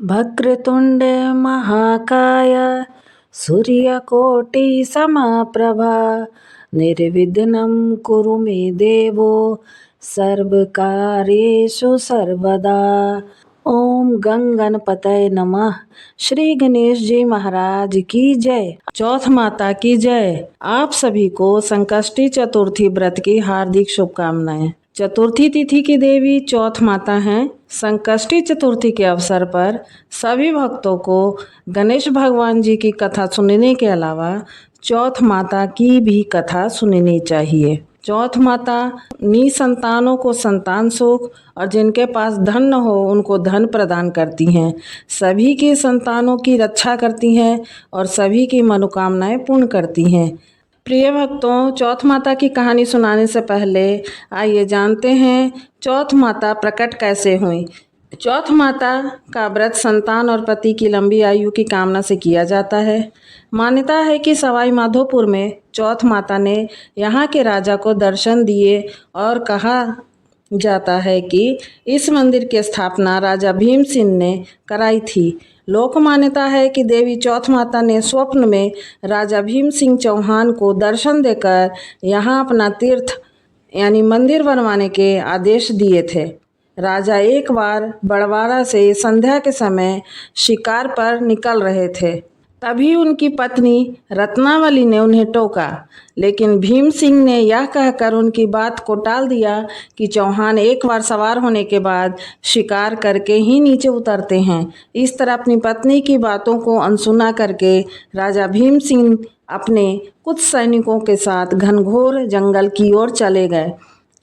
वक्रतुण्ड महाकाय सूर्यकोटि समप्रभा निर्विघ्नं कुरु मे देवो सर्वकार्येषु सर्वदा। ओम गंग गणपतये नमः। श्री गणेश जी महाराज की जय। चौथ माता की जय। आप सभी को संकष्टी चतुर्थी व्रत की हार्दिक शुभकामनाएं। चतुर्थी तिथि की देवी चौथ माता हैं। संकष्टी चतुर्थी के अवसर पर सभी भक्तों को गणेश भगवान जी की कथा सुनने के अलावा चौथ माता की भी कथा सुननी चाहिए। चौथ माता निसंतानों को संतान सुख और जिनके पास धन न हो उनको धन प्रदान करती हैं। सभी की संतानों की रक्षा करती हैं और सभी की मनोकामनाएं पूर्ण करती हैं। प्रिय भक्तों, चौथ माता की कहानी सुनाने से पहले आइए जानते हैं चौथ माता प्रकट कैसे हुई। चौथ माता का व्रत संतान और पति की लंबी आयु की कामना से किया जाता है। मान्यता है कि सवाई माधोपुर में चौथ माता ने यहाँ के राजा को दर्शन दिए और कहा जाता है कि इस मंदिर की स्थापना राजा भीम सिंह ने कराई थी। लोक मान्यता है कि देवी चौथ माता ने स्वप्न में राजा भीम सिंह चौहान को दर्शन देकर यहाँ अपना तीर्थ यानी मंदिर बनवाने के आदेश दिए थे। राजा एक बार बड़वाड़ा से संध्या के समय शिकार पर निकल रहे थे, तभी उनकी पत्नी रत्नावली ने उन्हें टोका, लेकिन भीम सिंह ने यह कहकर उनकी बात को टाल दिया कि चौहान एक बार सवार होने के बाद शिकार करके ही नीचे उतरते हैं। इस तरह अपनी पत्नी की बातों को अनसुना करके राजा भीम सिंह अपने कुछ सैनिकों के साथ घनघोर जंगल की ओर चले गए।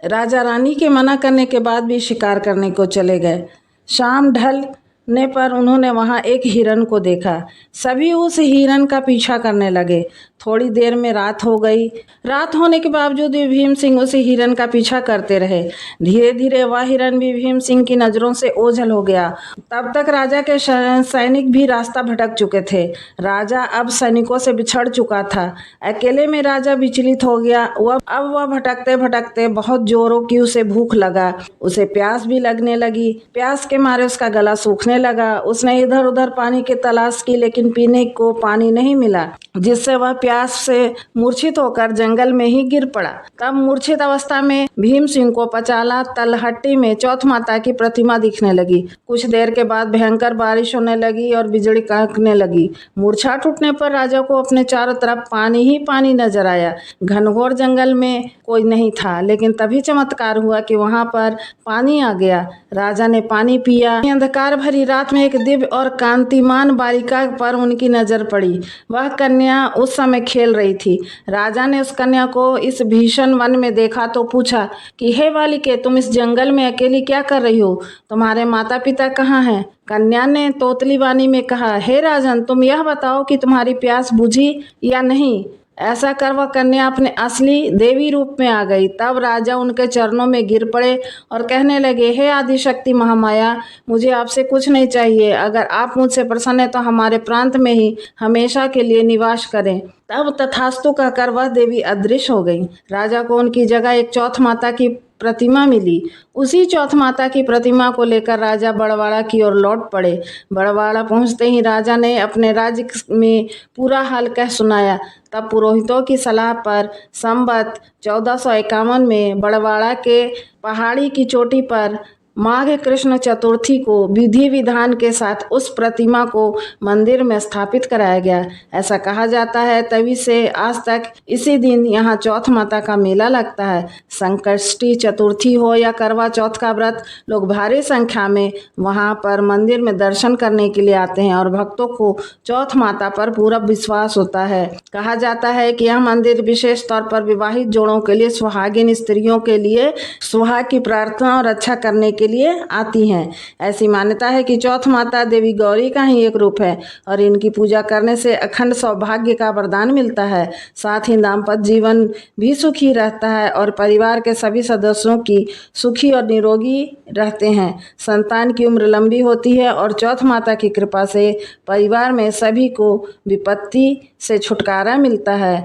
राजा रानी के मना करने के बाद भी शिकार करने को चले गए। शाम ढलने पर उन्होंने वहां एक हिरन को देखा। सभी उस हिरन का पीछा करने लगे। थोड़ी देर में रात हो गई। रात होने के बावजूद भी भीम सिंह उस हिरन का पीछा करते रहे। धीरे धीरे वह हिरन भी भीम सिंह की नज़रों से ओझल हो गया। तब तक राजा के सैनिक भी रास्ता भटक चुके थे। राजा अब सैनिकों से बिछड़ चुका था। अकेले में राजा विचलित हो गया। वह भटकते भटकते बहुत जोरों की उसे भूख लगा। उसे प्यास भी लगने लगी। प्यास के मारे उसका गला सूखने लगा। उसने इधर उधर पानी की तलाश की, लेकिन पीने को पानी नहीं मिला, जिससे वह प्यास से मूर्छित होकर जंगल में ही गिर पड़ा। तब मूर्छित अवस्था में भीम सिंह को पचाला तलहट्टी में चौथ माता की प्रतिमा दिखने लगी। कुछ देर के बाद भयंकर बारिश होने लगी और बिजली कड़कने लगी। मूर्छा टूटने पर राजा को अपने चारों तरफ पानी ही पानी नजर आया। घनघोर जंगल में कोई नहीं था, लेकिन तभी चमत्कार हुआ कि वहां पर पानी आ गया। राजा ने पानी पिया। अंधकार भरी रात में एक दिव्य और कांतिमान बालिका पर उनकी नजर पड़ी। वह कन्या उस समय खेल रही थी। राजा ने उस कन्या को इस भीषण वन में देखा तो पूछा कि हे बालिके, तुम इस जंगल में अकेली क्या कर रही हो? तुम्हारे माता पिता कहाँ हैं? कन्या ने तोतली वाणी में कहा, हे राजन, तुम यह बताओ कि तुम्हारी प्यास बुझी या नहीं। ऐसा कर वह कन्या अपने असली देवी रूप में आ गई। तब राजा उनके चरणों में गिर पड़े और कहने लगे, हे आदिशक्ति महामाया, मुझे आपसे कुछ नहीं चाहिए। अगर आप मुझसे प्रसन्न हैं तो हमारे प्रांत में ही हमेशा के लिए निवास करें। तब तथास्तु कहकर वह देवी अदृश्य हो गई। राजा को उनकी जगह एक चौथ माता की प्रतिमा मिली। उसी चौथ माता की प्रतिमा को लेकर राजा बड़वाड़ा की ओर लौट पड़े। बड़वाड़ा पहुंचते ही राजा ने अपने राज्य में पूरा हाल कह सुनाया। तब पुरोहितों की सलाह पर संवत 1451 में बड़वाड़ा के पहाड़ी की चोटी पर माघ कृष्ण चतुर्थी को विधि विधान के साथ उस प्रतिमा को मंदिर में स्थापित कराया गया। ऐसा कहा जाता है, तभी से आज तक इसी दिन यहाँ चौथ माता का मेला लगता है। संकष्टी चतुर्थी हो या करवा चौथ का व्रत, लोग भारी संख्या में वहाँ पर मंदिर में दर्शन करने के लिए आते हैं और भक्तों को चौथ माता पर पूरा विश्वास होता है। कहा जाता है कि यह मंदिर विशेष तौर पर विवाहित जोड़ों के लिए, सुहागिन स्त्रियों के लिए सुहाग की प्रार्थना और रक्षा करने के लिए आती हैं। ऐसी मान्यता है कि चौथ माता देवी गौरी का ही एक रूप है और इनकी पूजा करने से अखंड सौभाग्य का वरदान मिलता है। साथ ही दाम्पत्य जीवन भी सुखी रहता है और परिवार के सभी सदस्यों की सुखी और निरोगी रहते हैं। संतान की उम्र लंबी होती है और चौथ माता की कृपा से परिवार में सभी को विपत्ति से छुटकारा मिलता है।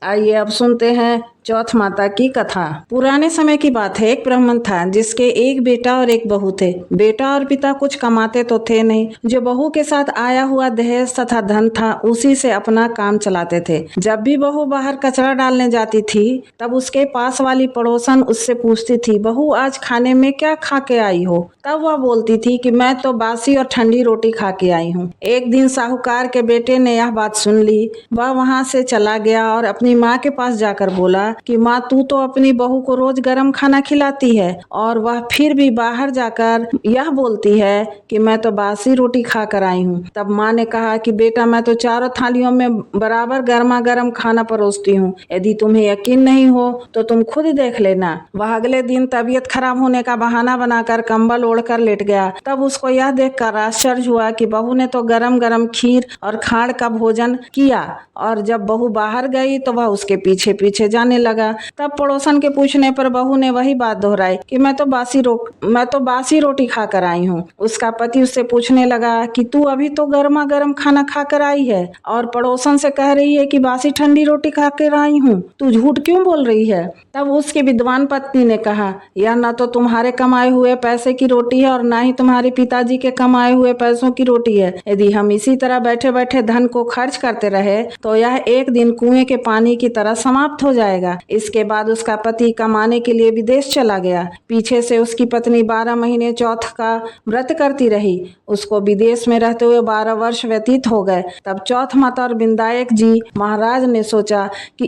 आइए अब सुनते हैं चौथ माता की कथा। पुराने समय की बात है। एक ब्राह्मण था जिसके एक बेटा और एक बहू थे। बेटा और पिता कुछ कमाते तो थे नहीं। जो बहू के साथ आया हुआ दहेज तथा धन था उसी से अपना काम चलाते थे। जब भी बहू बाहर कचरा डालने जाती थी तब उसके पास वाली पड़ोसन उससे पूछती थी, बहू आज खाने में क्या खा के आई हो? तब वह बोलती थी कि मैं तो बासी और ठंडी रोटी खा के आई हूँ। एक दिन साहूकार के बेटे ने यह बात सुन ली। वह वहाँ से चला गया और अपनी माँ के पास जाकर बोला कि माँ, तू तो अपनी बहू को रोज गर्म खाना खिलाती है और वह फिर भी बाहर जाकर यह बोलती है कि मैं तो बासी रोटी खा कर आई हूँ। तब माँ ने कहा कि बेटा, मैं तो चारों थालियों में बराबर गर्मा गर्म खाना परोसती हूँ। यदि तुम्हें यकीन नहीं हो तो तुम खुद देख लेना। वह अगले दिन तबीयत खराब होने का बहाना बनाकर कंबल ओढ़कर लेट गया। तब उसको यह देखकर आश्चर्य हुआ कि बहू ने तो गरम गरम खीर और खाड़ का भोजन किया और जब बहू बाहर गई तो वह उसके पीछे पीछे जाने लगा। तब पड़ोसन के पूछने पर बहू ने वही बात दोहराई कि मैं तो बासी रोटी खाकर आई हूँ। उसका पति उससे पूछने लगा कि तू अभी तो गर्मा गर्म खाना खाकर आई है और पड़ोसन से कह रही है कि बासी ठंडी रोटी खाकर आई हूँ, तू झूठ क्यों बोल रही है? तब उसकी विद्वान पत्नी ने कहा, यह न तो तुम्हारे कमाए हुए पैसे की रोटी है और न ही तुम्हारे पिताजी के कमाए हुए पैसों की रोटी है। यदि हम इसी तरह बैठे बैठे धन को खर्च करते रहे तो यह एक दिन कुएं के पानी की तरह समाप्त हो जाएगा। इसके बाद उसका पति कमाने के लिए विदेश चला गया। पीछे से उसकी पत्नी 12 महीने चौथ का व्रत करती रही। उसको विदेश में रहते हुए 12 वर्ष व्यतीत हो गए। तब चौथ माता और विनायक जी महाराज ने सोचा कि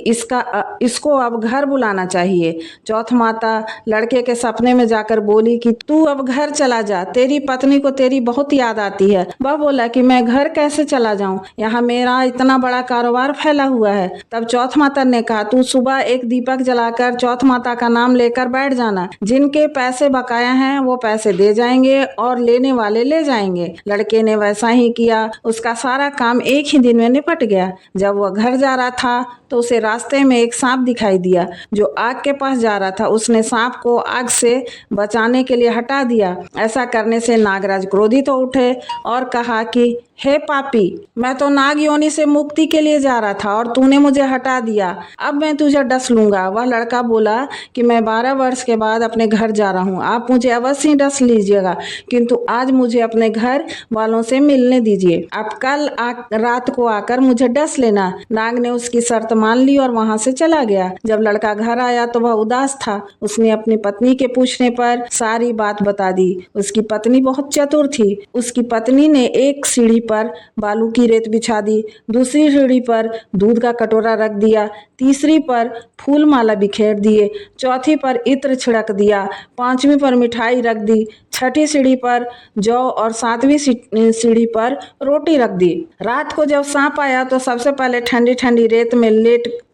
इसको अब घर बुलाना चाहिए। चौथ माता लड़के के सपने में जाकर बोली कि तू अब घर चला जा, तेरी पत्नी को तेरी बहुत याद आती है। वह बोला कि मैं घर कैसे चला जाऊं, यहाँ मेरा इतना बड़ा कारोबार फैला हुआ है। तब चौथ माता ने कहा, तू सुबह एक दीपक जलाकर चौथ माता का नाम लेकर बैठ जाना। जिनके पैसे बकाया हैं वो पैसे दे जाएंगे और लेने वाले ले जाएंगे। लड़के ने वैसा ही किया। उसका सारा काम एक ही दिन में निपट गया। जब वह घर जा रहा था तो उसे रास्ते में एक सांप दिखाई दिया जो आग के पास जा रहा था। उसने सांप को आग से बचाने के लिए हटा दिया। ऐसा करने से नागराज क्रोधित हो उठे और कहा कि हे पापी, मैं तो नाग योनि से मुक्ति के लिए जा रहा था और तूने मुझे हटा दिया। अब मैं तुझे डस लूंगा। वह लड़का बोला कि मैं 12 वर्ष के बाद अपने घर जा रहा हूँ, आप मुझे अवश्य ही डस लीजिएगा, किंतु आज मुझे अपने घर वालों से मिलने दीजिए। आप कल रात को आकर मुझे डस लेना। नाग ने उसकी शर्त मान ली और वहां से चला गया। जब लड़का घर आया तो वह उदास था। उसने अपनी पत्नी के पूछने पर सारी बात बता दी। उसकी पत्नी बहुत चतुर थी। उसकी पत्नी ने एक सीढ़ी पर बालू की रेत बिछा दी, दूसरी सीढ़ी पर दूध का कटोरा रख दिया, तीसरी पर फूल माला बिखेर दिए, चौथी पर इत्र छिड़क दिया, पांचवी पर मिठाई रख दी, छठी सीढ़ी पर जौ और सातवीं सीढ़ी पर रोटी रख दी। रात को जब सांप आया तो सबसे पहले ठंडी ठंडी रेत में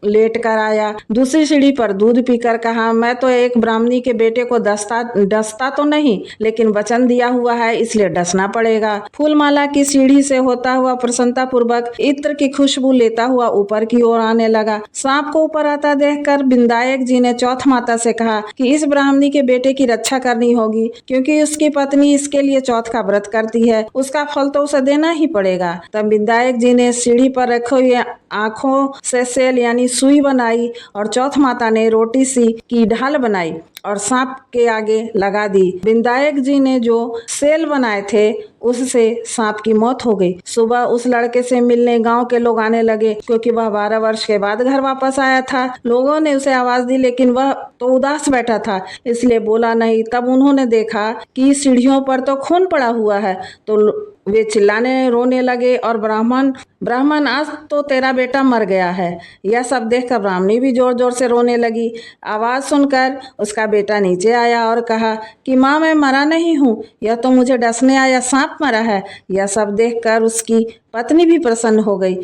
लेट कर आया। दूसरी सीढ़ी पर दूध पीकर कहा, मैं तो एक ब्राह्मणी के बेटे को डसता तो नहीं, लेकिन वचन दिया हुआ है इसलिए डसना पड़ेगा। फूलमाला की सीढ़ी से होता हुआ प्रसन्नता पूर्वक इत्र की खुशबू लेता हुआ ऊपर की ओर आने लगा। सांप को ऊपर आता देखकर विनायक जी ने चौथ माता से कहा कि इस ब्राह्मणी के बेटे की रक्षा करनी होगी, क्योंकि उसकी पत्नी इसके लिए चौथ का व्रत करती है, उसका फल तो उसे देना ही पड़ेगा। तब विनायक जी ने सीढ़ी पर रखे हुए आंखों से सेल यानी सुई बनाई और चौथ माता ने रोटी सी की ढाल बनाई और सांप के आगे लगा दी। विनायक जी ने जो सेल बनाए थे उससे सांप की मौत हो गई। सुबह उस लड़के से मिलने गांव के लोग आने लगे, क्योंकि वह 12 वर्ष के बाद घर वापस आया था। लोगों ने उसे आवाज दी लेकिन वह तो उदास बैठा था, इसलिए बोला नहीं। तब उन्होंने देखा कि सीढ़ियों पर तो खून पड़ा हुआ है, तो वे चिल्लाने रोने लगे और ब्राह्मण आज तो तेरा बेटा मर गया है। यह सब देखकर ब्राह्मणी भी जोर जोर से रोने लगी। आवाज सुनकर उसका बेटा नीचे आया और कहा कि माँ, मैं मरा नहीं हूँ, यह तो मुझे डसने आया सांप मरा है। यह सब देखकर उसकी पत्नी भी प्रसन्न हो गई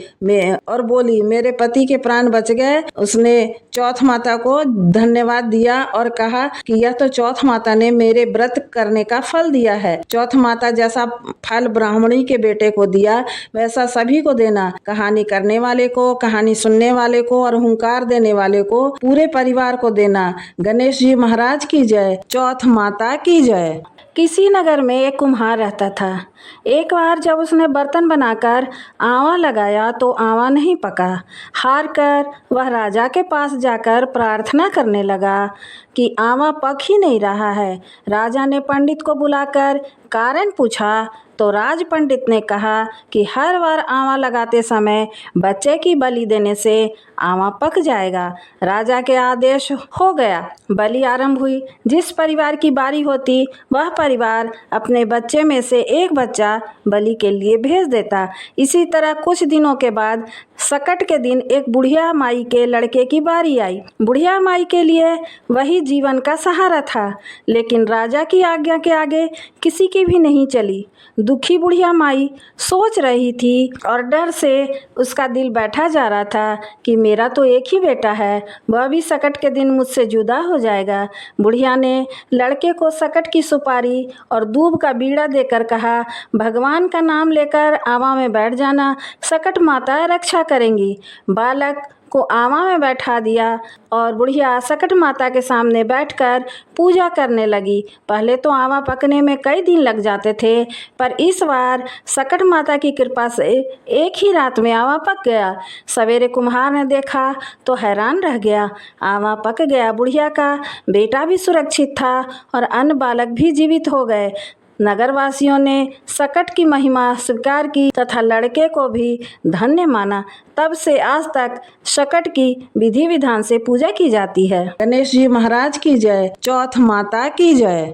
और बोली, मेरे पति के प्राण बच गए। उसने चौथ माता को धन्यवाद दिया और कहा कि यह तो चौथ माता ने मेरे व्रत करने का फल दिया है। चौथ माता जैसा फल ब्राह्मणी के बेटे को दिया वैसा सभी को देना। कहानी करने वाले को, कहानी सुनने वाले को और हुंकार देने वाले को, पूरे परिवार को देना। गणेश जी महाराज की जय। चौथ माता की जय। किसी नगर में एक कुम्हार रहता था। एक बार जब उसने बर्तन बनाकर आंवला लगाया तो आंवला नहीं पका। हार कर वह राजा के पास जाकर प्रार्थना करने लगा कि आंवला पक ही नहीं रहा है। राजा ने पंडित को बुलाकर कारण पूछा तो राज पंडित ने कहा कि हर बार आंवला लगाते समय बच्चे की बलि देने से आंवला पक जाएगा। राजा के आदेश हो गया। बलि आरंभ हुई। जिस परिवार की बारी होती वह परिवार अपने बच्चे में से एक बच्चा बलि के लिए भेज देता। इसी तरह कुछ दिनों के बाद सकट के दिन एक बुढ़िया माई के लड़के की बारी आई। बुढ़िया माई के लिए वही जीवन का सहारा था, लेकिन राजा की आज्ञा के आगे किसी की भी नहीं चली। दुखी बुढ़िया माई सोच रही थी और डर से उसका दिल बैठा जा रहा था कि मेरा तो एक ही बेटा है, वह भी सकट के दिन मुझसे जुदा हो जाएगा। बुढ़िया ने लड़के को सकट की सुपारी और दूब का बीड़ा देकर कहा, भगवान का नाम लेकर आंवला में बैठ जाना, सकट माता रक्षा करेंगी। बालक को आंवला में बैठा दिया और बुढ़िया सकट माता के सामने बैठकर पूजा करने लगी। पहले तो आंवला पकने में कई दिन लग जाते थे, पर इस बार सकट माता की कृपा से एक ही रात में आंवला पक गया। सवेरे कुम्हार ने देखा तो हैरान रह गया। आंवला पक गया। बुढ़िया का बेटा भी सुरक्षित था और अन्य बालक भी जीवित हो गए। नगरवासियों ने सकट की महिमा स्वीकार की तथा लड़के को भी धन्य माना। तब से आज तक सकट की विधि विधान से पूजा की जाती है। गणेश जी महाराज की जय। चौथ माता की जय।